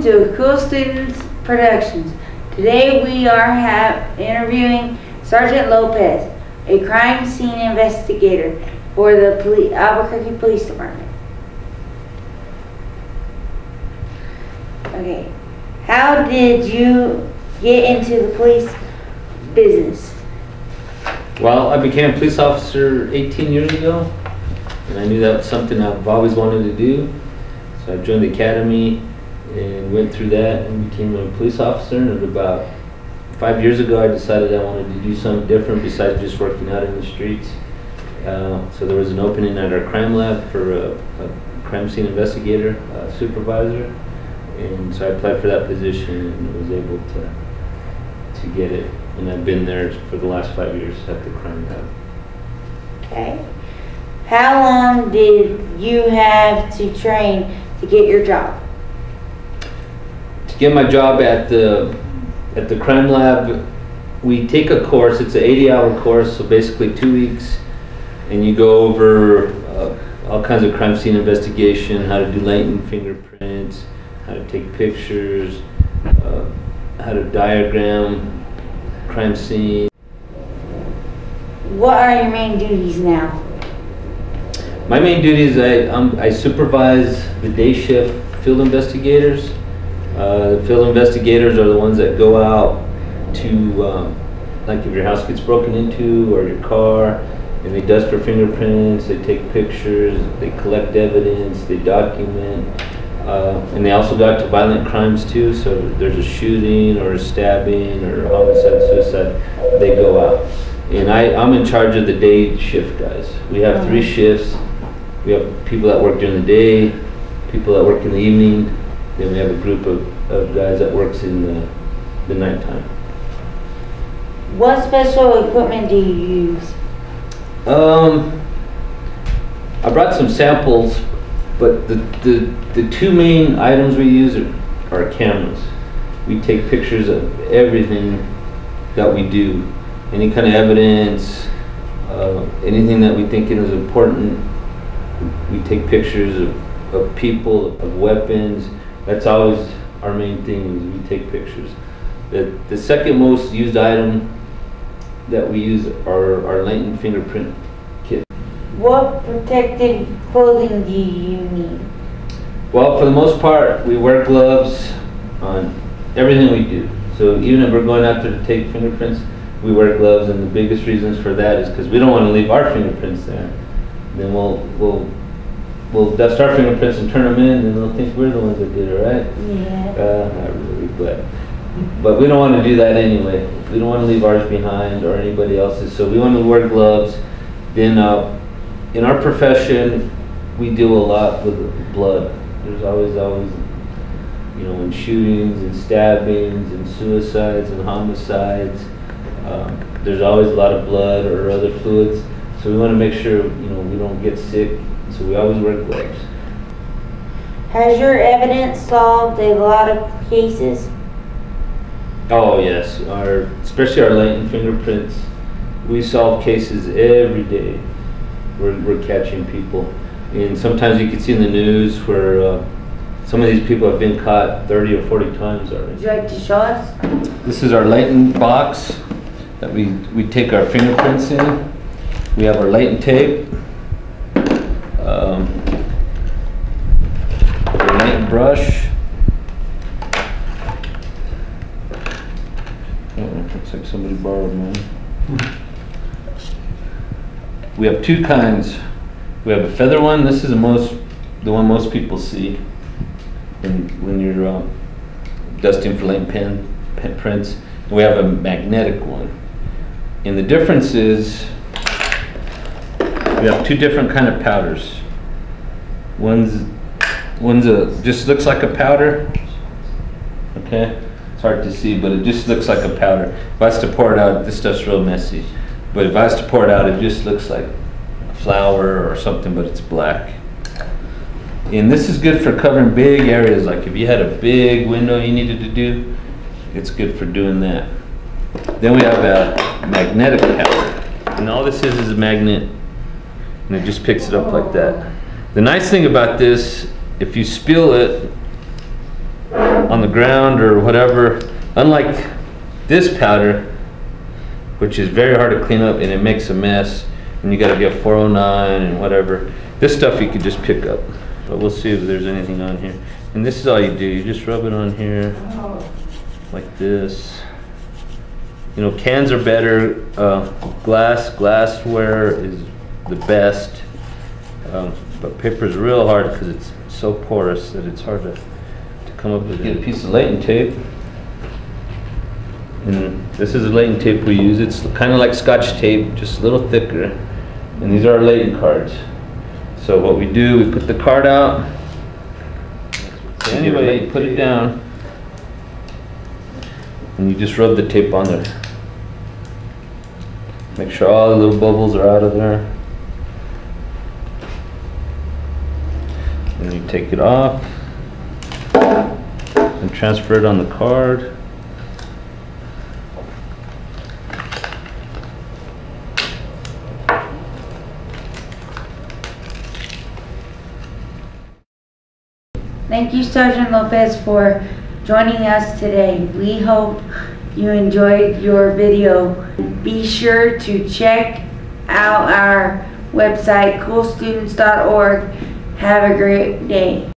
Welcome to Cool Students Productions. Today we are interviewing Sergeant Lopez, a crime scene investigator for the Albuquerque Police Department. Okay, how did you get into the police business? Well, I became a police officer 18 years ago, and I knew that was something I've always wanted to do. So I joined the academy and went through that and became a police officer. And about 5 years ago, I decided I wanted to do something different besides just working out in the streets. So there was an opening at our crime lab for a crime scene investigator, supervisor, and so I applied for that position and was able to get it. And I've been there for the last 5 years at the crime lab. Okay. How long did you have to train to get your job? To get my job at the crime lab, we take a course. It's an 80-hour course, so basically 2 weeks, and you go over all kinds of crime scene investigation, how to do latent fingerprints, how to take pictures, how to diagram crime scene. What are your main duties now? My main duties, I supervise the day shift field investigators. The field investigators are the ones that go out to, like if your house gets broken into or your car, and they dust for fingerprints, they take pictures, they collect evidence, they document, and they also go out to violent crimes too. So if there's a shooting or a stabbing or homicide, suicide, they go out. And I'm in charge of the day shift guys. We have 3 shifts. We have people that work during the day, people that work in the evening, then we have a group of guys that works in the nighttime. What special equipment do you use? I brought some samples, but the 2 main items we use are cameras. We take pictures of everything that we do, any kind of evidence, anything that we think is important. We take pictures of people, of weapons. That's always our main thing, is we take pictures. The second most used item that we use are our latent fingerprint kit. What protective clothing do you need? Well, for the most part, we wear gloves on everything we do. So even if we're going out there to take fingerprints, we wear gloves, and the biggest reasons for that is because we don't want to leave our fingerprints there. Then we'll dust our fingerprints and turn them in, and they'll think we're the ones that did it, right? Yeah. Not really, but we don't want to do that anyway. We don't want to leave ours behind or anybody else's, so we want to wear gloves. Then in our profession, we deal a lot with blood. There's always, you know, in shootings and stabbings and suicides and homicides, there's always a lot of blood or other fluids. So we want to make sure, you know, we don't get sick. So we always wear gloves. Has your evidence solved a lot of cases? Oh yes, especially our latent fingerprints. We solve cases every day. We're catching people, and sometimes you can see in the news where some of these people have been caught 30 or 40 times already. Would you like to show us? This is our latent box that we take our fingerprints in. We have our latent tape. Our latent brush. Looks like somebody borrowed mine. We have 2 kinds. We have a feather one. This is the one most people see when you're dusting for latent pen prints. We have a magnetic one. And the difference is we have 2 different kind of powders. One's just looks like a powder. Okay, it's hard to see, but it just looks like a powder. If I was to pour it out, this stuff's real messy. But if I was to pour it out, it just looks like a flower or something, but it's black. And this is good for covering big areas. Like if you had a big window you needed to do, it's good for doing that. Then we have a magnetic powder, and all this is a magnet, and it just picks it up like that. The nice thing about this, if you spill it on the ground or whatever. Unlike this powder, which is very hard to clean up and it makes a mess, and you gotta get 409 and whatever. This stuff you could just pick up. But we'll see if there's anything on here. And this is all you do. You just rub it on here like this. You know, cans are better. Glassware is the best. But paper is real hard because it's so porous that it's hard to come up with it. Get a piece of latent tape. And this is the latent tape we use. It's kind of like Scotch tape, just a little thicker. And these are our latent cards. So what we do, we put the card out. Anyway, you put it down. And you just rub the tape on there. Make sure all the little bubbles are out of there. And you take it off and transfer it on the card. Thank you, Sergeant Lopez, for joining us today. We hope you enjoyed your video. Be sure to check out our website, coolstudents.org. Have a great day.